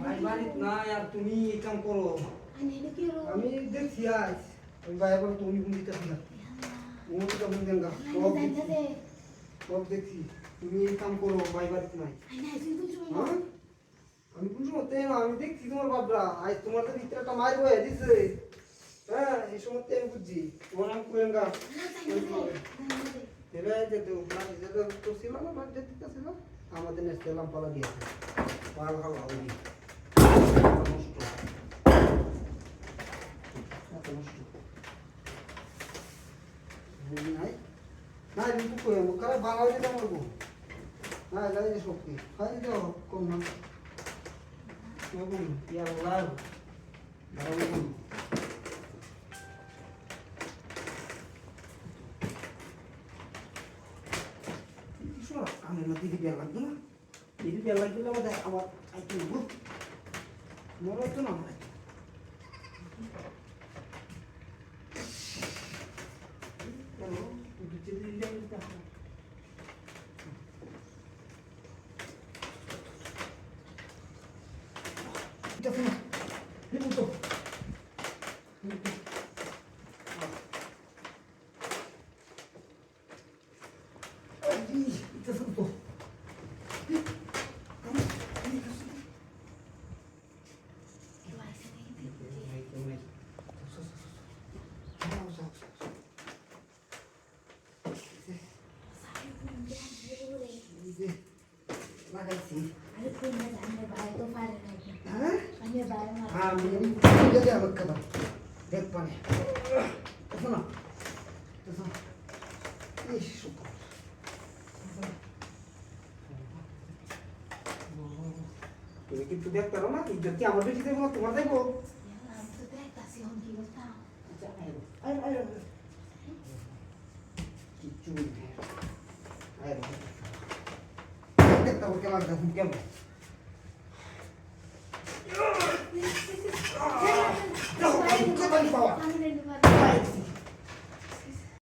ভাই বাড়িত নাই আর তুমি এই কাম করো আমি দেখছি আজ ওই ভাই বলে তুমি কোন দিতে না ও তো কেমন দেঙ্গা সব দেখছি তুমি এই কাম করো ভাই বাড়িত নাই হ্যাঁ আমি কোন সময় তেন আমি দেখছি তোমার বাবরা আজ তোমার তো ভিতরে একটা মার বয়ে দিছে হ্যাঁ এই সময় তেন বুঝছি তোমার আমি কুয়েঙ্গা এবে যেতে উপরা যেতে তো ছিল না বাদ যেতে ছিল আমাদের নেক্সট এলাম পালা দিয়েছে পাল খাওয়া হবে নষ্ট এত নষ্ট নাই না কিন্তু কই আমি কারে বানাও দিতে পারবো না লাগে শক্তি খাই দাও কম না কেমন ইয়ার লাভ দাও আমি না দিদি বেলা লাগতো না দিদি বেলা লাগলে আমাদের আমার আইতে মনে হতো না আমার লাগাইছি হ্যাঁ আমি যদি আমার খাবার দেখ পানে শোনো তুমি কিন্তু দেখতে পারো না ইজ্জত কি আমার বেশি দেবো তোমার দেখবো কিচ্ছু দেখতে পাবো কেমন কেমন